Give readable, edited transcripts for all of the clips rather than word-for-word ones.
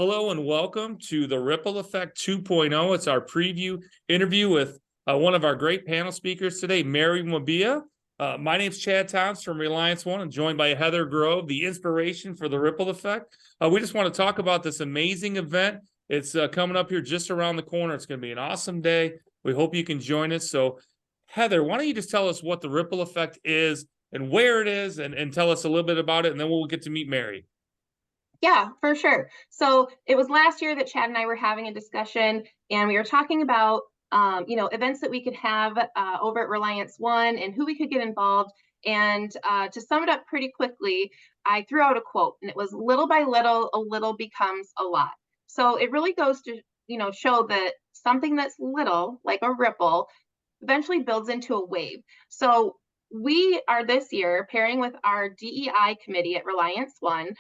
Hello and welcome to the Ripple Effect 2.0. It's our preview interview with one of our great panel speakers today, Mary Mbiya. My name's Chad Thomas from Reliance One. I'm joined by Heather Grove, the inspiration for the Ripple Effect. We just want to talk about this amazing event. It's coming up here just around the corner. It's going to be an awesome day. We hope you can join us. So, Heather, why don't you just tell us what the Ripple Effect is and where it is and tell us a little bit about it, and then we'll get to meet Mary. Yeah, for sure. So it was last year that Chad and I were having a discussion, and we were talking about, events that we could have over at Reliance One and who we could get involved. And to sum it up pretty quickly, I threw out a quote, and it was little by little, a little becomes a lot. So it really goes to, show that something that's little, like a ripple, eventually builds into a wave. So we are this year pairing with our DEI committee at Reliance One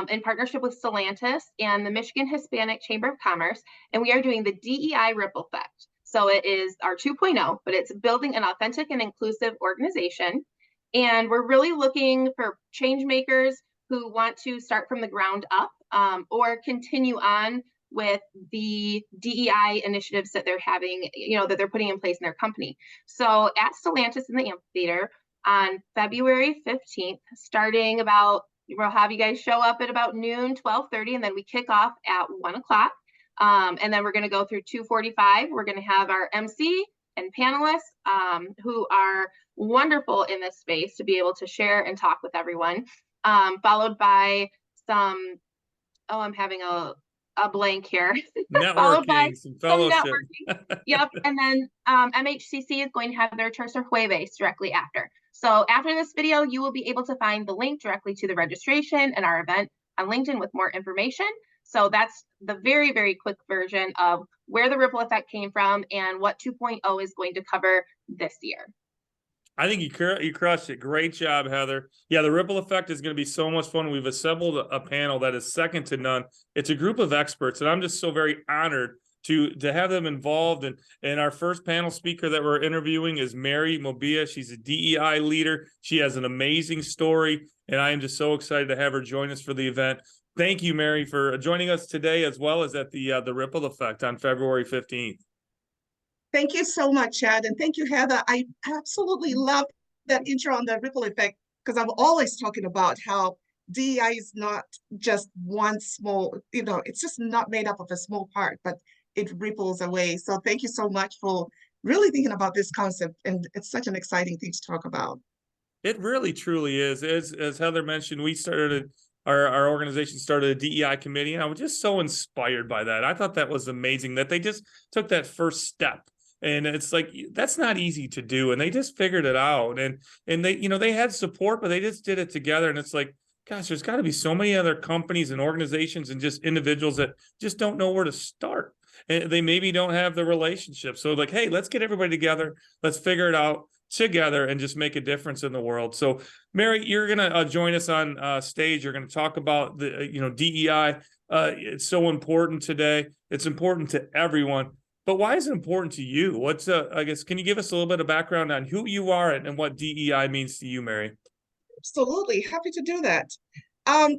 in partnership with Stellantis and the Michigan Hispanic Chamber of Commerce, and we are doing the DEI Ripple Effect. So it is our 2.0, but it's building an authentic and inclusive organization. And we're really looking for change makers who want to start from the ground up or continue on with the DEI initiatives that they're having, that they're putting in place in their company. So at Stellantis in the Amphitheatre on February 15th, starting about, we'll have you guys show up at about noon, 12:30, and then we kick off at 1 o'clock. And then we're going to go through 2:45. We're going to have our MC and panelists who are wonderful in this space to be able to share and talk with everyone, followed by some, I'm having a blank here. Followed by Some fellowship. networking. Yep. And then MHCC is going to have their Tercer Jueves directly after. So after this video, you will be able to find the link directly to the registration and our event on LinkedIn with more information. So that's the very, very quick version of where the Ripple Effect came from and what 2.0 is going to cover this year. I think you crushed it. Great job, Heather. Yeah, the Ripple Effect is going to be so much fun. We've assembled a panel that is second to none. It's a group of experts, and I'm just so very honored to have them involved. And our first panel speaker that we're interviewing is Mary Mbiya. She's a DEI leader. She has an amazing story, and I am just so excited to have her join us for the event. Thank you, Mary, for joining us today, as well as at the Ripple Effect on February 15th. Thank you so much, Chad. And thank you, Heather. I absolutely love that intro on the Ripple Effect, because I'm always talking about how DEI is not just one small, it's just not made up of a small part, but it ripples away. So thank you so much for really thinking about this concept. And it's such an exciting thing to talk about. It really, truly is. As Heather mentioned, we started our organization started a DEI committee, and I was just so inspired by that. I thought that was amazing that they just took that first step. And it's like, that's not easy to do. And they just figured it out. And they, they had support, but they just did it together. And it's like, gosh, there's got to be so many other companies and organizations and just individuals that just don't know where to start. And they maybe don't have the relationship. So like, hey, let's get everybody together. Let's figure it out together and just make a difference in the world. So Mary, you're going to join us on stage. You're going to talk about the, DEI. It's so important today. It's important to everyone. But why is it important to you? What's I guess, can you give us a little bit of background on who you are and what DEI means to you, Mary? Absolutely. Happy to do that.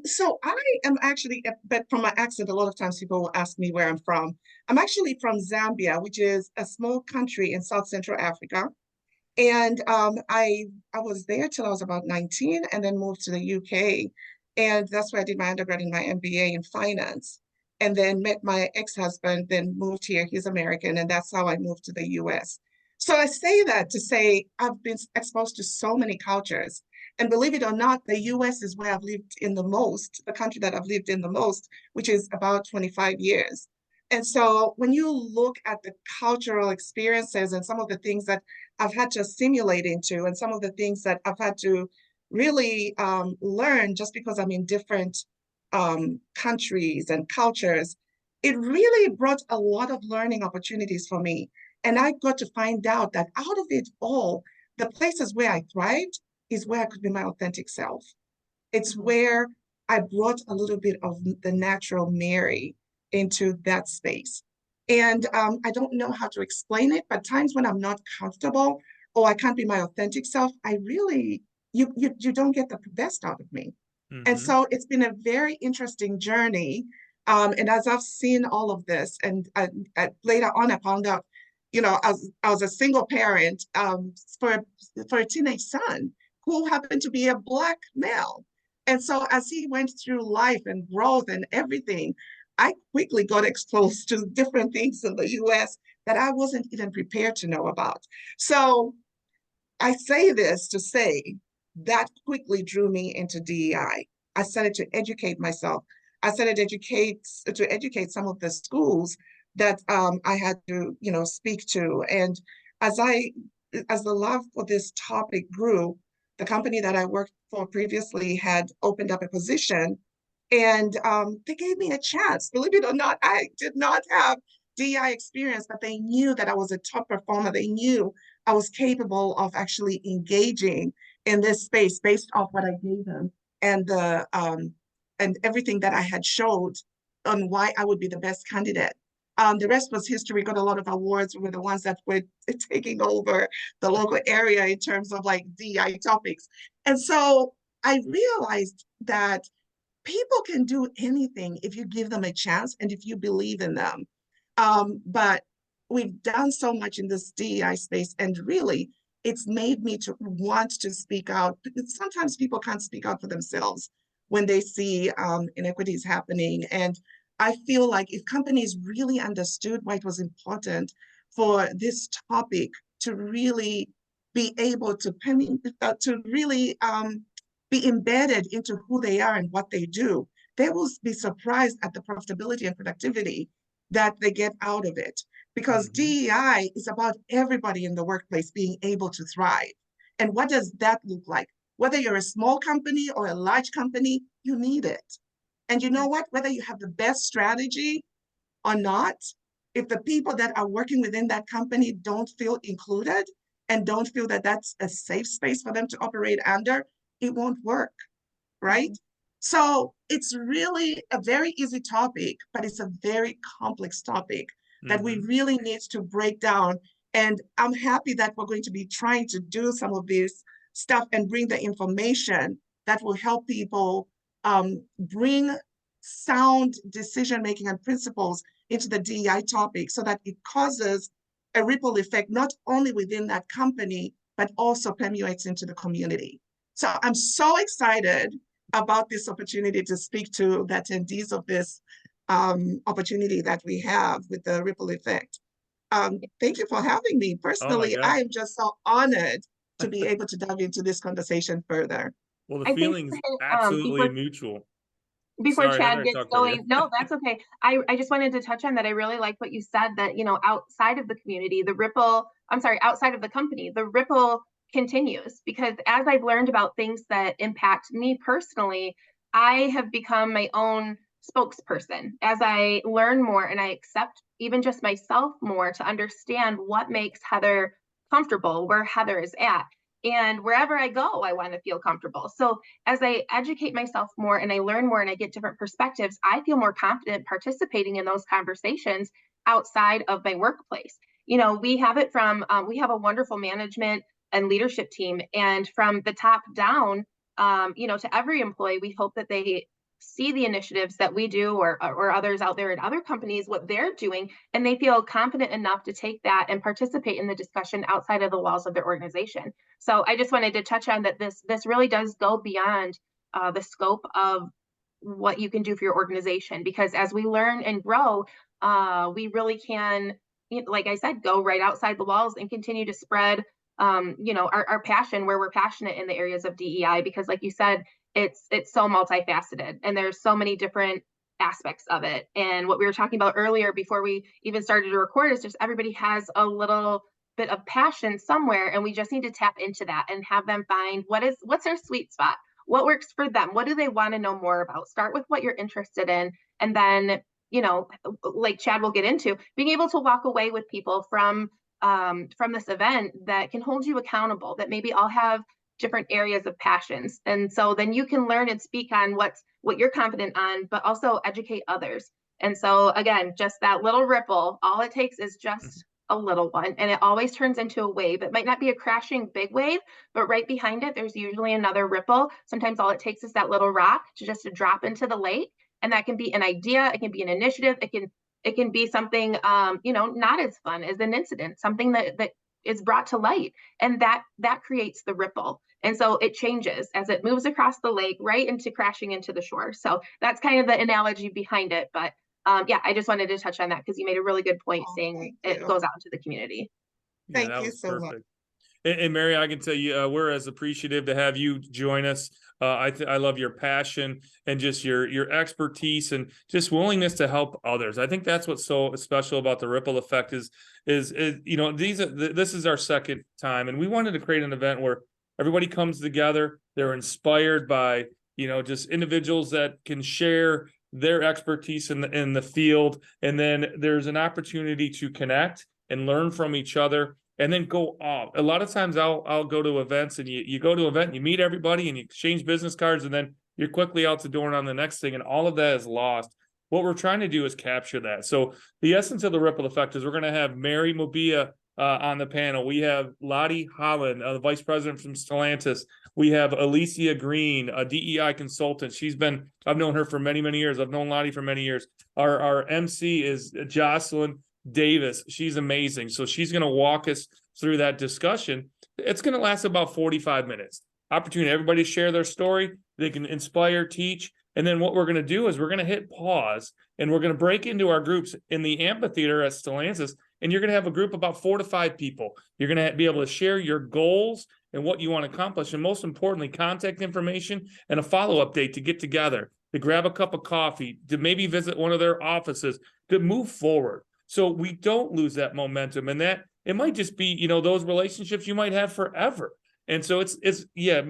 So I am actually, but from my accent, a lot of times people will ask me where I'm from. I'm actually from Zambia, which is a small country in South Central Africa. And I was there till I was about 19 and then moved to the UK. And that's where I did my undergrad and my MBA in finance. And then met my ex-husband, then moved here. He's American, and that's how I moved to the US. So I say that to say I've been exposed to so many cultures. And believe it or not, the US is where I've lived in the most, the country that I've lived in the most, which is about 25 years. And so when you look at the cultural experiences and some of the things that I've had to assimilate into, and some of the things that I've had to really learn just because I'm in different countries and cultures, it really brought a lot of learning opportunities for me. And I got to find out that out of it all, the places where I thrived is where I could be my authentic self. It's where I brought a little bit of the natural Mary into that space. And I don't know how to explain it, but times when I'm not comfortable or I can't be my authentic self, I really, you don't get the best out of me. And so it's been a very interesting journey And as I've seen all of this, and later on, I found out, I was a single parent for a teenage son who happened to be a Black male. And so as he went through life and growth and everything, I quickly got exposed to different things in the US that I wasn't even prepared to know about. So I say this to say that quickly drew me into DEI. I started to educate myself. I started to educate some of the schools that I had to, speak to. And as the love for this topic grew, the company that I worked for previously had opened up a position, and they gave me a chance. Believe it or not, I did not have DEI experience, but they knew that I was a top performer. They knew I was capable of actually engaging in this space based off what I gave them and the and everything that I had showed on why I would be the best candidate. The rest was history. Got a lot of awards. We were the ones that were taking over the local area in terms of like DEI topics. And so I realized that people can do anything if you give them a chance and if you believe in them. But we've done so much in this DEI space, and really, it's made me to want to speak out. Sometimes people can't speak out for themselves when they see inequities happening. And I feel like if companies really understood why it was important for this topic to really be able to really be embedded into who they are and what they do, they will be surprised at the profitability and productivity that they get out of it. Because DEI is about everybody in the workplace being able to thrive. And what does that look like? Whether you're a small company or a large company, you need it. And you know what? Whether you have the best strategy or not, if the people that are working within that company don't feel included and don't feel that that's a safe space for them to operate under, it won't work, right? So it's really a very easy topic, but it's a very complex topic that we really need to break down. And I'm happy that we're going to be trying to do some of this stuff and bring the information that will help people bring sound decision-making and principles into the DEI topic so that it causes a ripple effect, not only within that company, but also permeates into the community. So I'm so excited about this opportunity to speak to the attendees of this opportunity that we have with the ripple effect. Thank you for having me. Personally, I am just so honored to be able to dive into this conversation further. Well, the feeling's absolutely mutual. Before Chad gets going, no, that's okay. I just wanted to touch on that. I really like what you said, that, outside of the community, outside of the company, the ripple continues, because as I've learned about things that impact me personally, I have become my own spokesperson. As I learn more and I accept even just myself more to understand what makes Heather comfortable, where Heather is at. And wherever I go, I want to feel comfortable. So as I educate myself more and I learn more and I get different perspectives, I feel more confident participating in those conversations outside of my workplace. We have it from, we have a wonderful management and leadership team. And from the top down, to every employee, we hope that they see the initiatives that we do or others out there in other companies, what they're doing, and they feel confident enough to take that and participate in the discussion outside of the walls of their organization. So I just wanted to touch on that this really does go beyond the scope of what you can do for your organization, because as we learn and grow, we really can, like I said, go right outside the walls and continue to spread our passion where we're passionate in the areas of DEI, because like you said, it's so multifaceted and there's so many different aspects of it. And what we were talking about earlier before we even started to record is just everybody has a little bit of passion somewhere, and we just need to tap into that and have them find what's their sweet spot, what works for them, what do they want to know more about. Start with what you're interested in, and then like Chad will get into, being able to walk away with people from this event that can hold you accountable, that maybe all have different areas of passions. And so then you can learn and speak on what you're confident on, but also educate others. And so again, just that little ripple, all it takes is just a little one, and it always turns into a wave. It might not be a crashing big wave, but right behind it, there's usually another ripple. Sometimes all it takes is that little rock to drop into the lake, And that can be an idea, it can be an initiative, it can be something, not as fun as an incident, something that is brought to light, and that creates the ripple. And so it changes as it moves across the lake right into crashing into the shore. So that's kind of the analogy behind it. But I just wanted to touch on that because you made a really good point saying it goes out into the community. Yeah, that was perfect. And Mary, I can tell you, we're as appreciative to have you join us. I love your passion and just your expertise and just willingness to help others. I think that's what's so special about the Ripple Effect is this is our second time, and we wanted to create an event where everybody comes together. They're inspired by just individuals that can share their expertise in the field, and then there's an opportunity to connect and learn from each other. And then go off. A lot of times I'll go to events, and you go to an event and you meet everybody and you exchange business cards, and then you're quickly out the door and on the next thing, and all of that is lost. What we're trying to do is capture that. So the essence of the Ripple Effect is we're going to have Mary Mbiya on the panel. We have Lottie Holland, the vice president from Stellantis. We have Alicia Green, a DEI consultant. I've known her for many, many years. I've known Lottie for many years. Our MC is Jocelyn Davis. She's amazing. So she's going to walk us through that discussion. It's going to last about 45 minutes. Opportunity, everybody share their story. They can inspire, teach. And then what we're going to do is we're going to hit pause, and we're going to break into our groups in the Amphitheatre at Stellantis. And you're going to have a group of about 4 to 5 people. You're going to be able to share your goals and what you want to accomplish. And most importantly, contact information and a follow-up date to get together, to grab a cup of coffee, to maybe visit one of their offices, to move forward. So we don't lose that momentum, and that it might just be, those relationships you might have forever. And so it's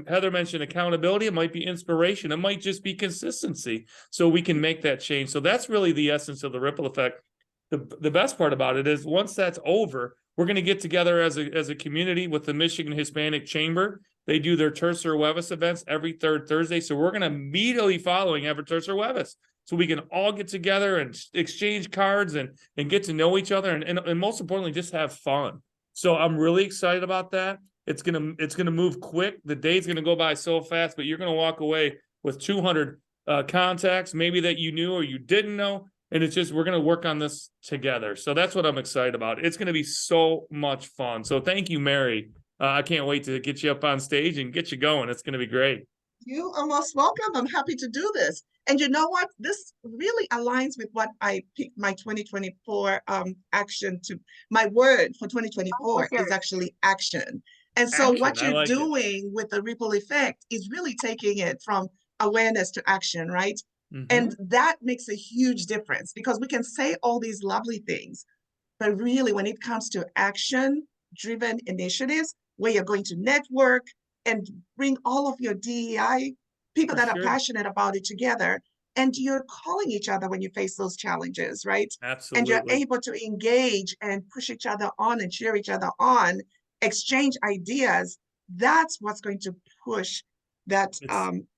Heather mentioned accountability. It might be inspiration. It might just be consistency. So we can make that change. So that's really the essence of the Ripple Effect. The best part about it is once that's over, we're going to get together as a community with the Michigan Hispanic Chamber. They do their Tercer Jueves events every third Thursday. So we're going to immediately following have a Tercer Jueves. So we can all get together and exchange cards and get to know each other and most importantly, just have fun. So I'm really excited about that. It's gonna move quick. The day's gonna go by so fast, but you're gonna walk away with 200 contacts, maybe that you knew or you didn't know. And it's just, we're gonna work on this together. So that's what I'm excited about. It's gonna be so much fun. So thank you, Mary. I can't wait to get you up on stage and get you going. It's gonna be great. You are most welcome. I'm happy to do this. And you know what? This really aligns with what I picked my 2024 action to. My word for 2024 is actually action. And so what you're doing with the Ripple Effect is really taking it from awareness to action, right? Mm-hmm. And that makes a huge difference, because we can say all these lovely things, but really when it comes to action-driven initiatives where you're going to network and bring all of your DEI people that are passionate about it together, and you're calling each other when you face those challenges, right? Absolutely. And you're able to engage and push each other on and cheer each other on, exchange ideas. That's what's going to push that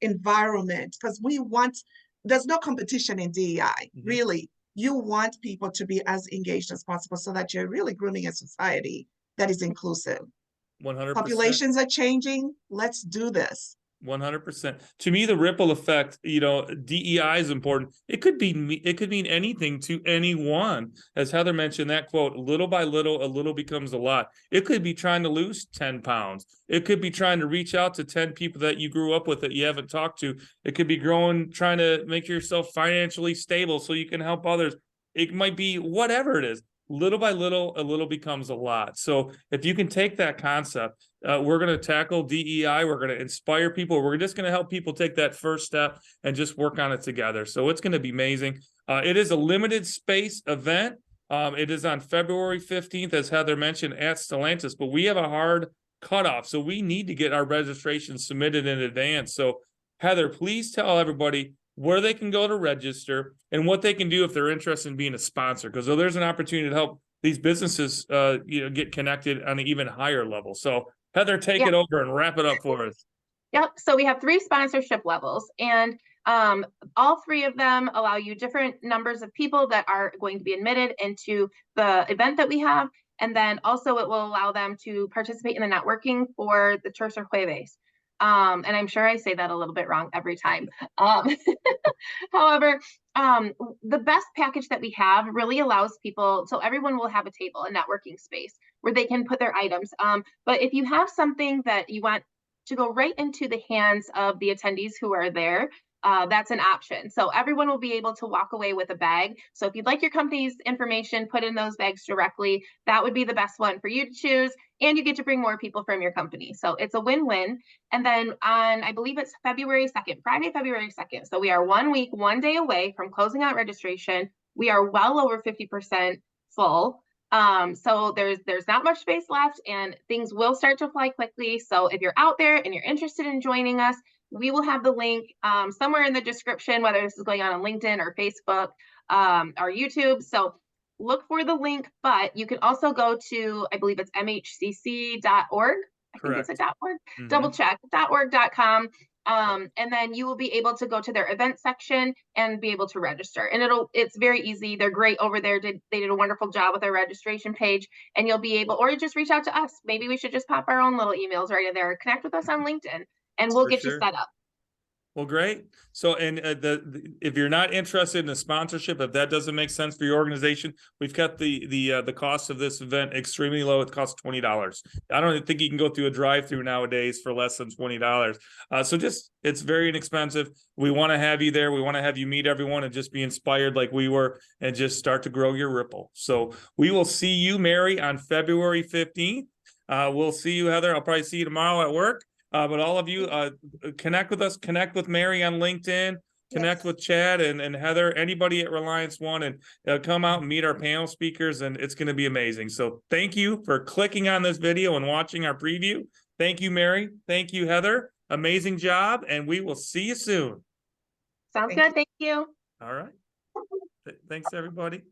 environment, because there's no competition in DEI, mm-hmm. Really. You want people to be as engaged as possible so that you're really grooming a society that is inclusive. 100%. Populations are changing. Let's do this. 100%. To me, the ripple effect, DEI is important. It could mean anything to anyone. As Heather mentioned, that quote, little by little, a little becomes a lot. It could be trying to lose 10 pounds. It could be trying to reach out to 10 people that you grew up with that you haven't talked to. It could be trying to make yourself financially stable so you can help others. It might be whatever it is. Little by little, a little becomes a lot. So if you can take that concept, we're going to tackle DEI. We're going to inspire people. We're just going to help people take that first step and just work on it together. So it's going to be amazing. It is a limited space event. It is on February 15th, as Heather mentioned, at Stellantis, but we have a hard cutoff. So we need to get our registration submitted in advance. So Heather, please tell everybody where they can go to register and what they can do if they're interested in being a sponsor, because there's an opportunity to help these businesses get connected on an even higher level. So Heather, take it over and wrap it up for us. Yep. So we have 3 sponsorship levels, and all 3 of them allow you different numbers of people that are going to be admitted into the event that we have. And then also it will allow them to participate in the networking for the Tercer Jueves. And I'm sure I say that a little bit wrong every time. However, the best package that we have really allows people, so everyone will have a table, a networking space where they can put their items. But if you have something that you want to go right into the hands of the attendees who are there, that's an option. So everyone will be able to walk away with a bag. So if you'd like your company's information put in those bags directly, that would be the best one for you to choose. And you get to bring more people from your company. So it's a win-win. And then on, I believe it's February 2nd, Friday, February 2nd. So we are 1 week, 1 day away from closing out registration. We are well over 50% full. So there's not much space left and things will start to fly quickly. So if you're out there and you're interested in joining us, we will have the link somewhere in the description, whether this is going on LinkedIn or Facebook or YouTube. So look for the link, but you can also go to, I believe it's mhcc.org. I think it's a .org. Double check, .org.com. And then you will be able to go to their event section and be able to register. And it's very easy. They're great over there. They did a wonderful job with our registration page, and you'll be able, or just reach out to us. Maybe we should just pop our own little emails right in there. Connect with us on LinkedIn and we'll get you set up. Well, great. So, and if you're not interested in the sponsorship, if that doesn't make sense for your organization, we've got the cost of this event extremely low. It costs $20. I don't think you can go through a drive-through nowadays for less than $20. So just, it's very inexpensive. We want to have you there. We want to have you meet everyone and just be inspired like we were and just start to grow your ripple. So we will see you, Mary, on February 15th. We'll see you, Heather. I'll probably see you tomorrow at work. But all of you, connect with us, connect with Mary on LinkedIn, connect with Chad and Heather, anybody at Reliance One, and come out and meet our panel speakers, and it's going to be amazing. So thank you for clicking on this video and watching our preview. Thank you, Mary. Thank you, Heather. Amazing job, and we will see you soon. Sounds good. Thank you. All right. Thanks, everybody.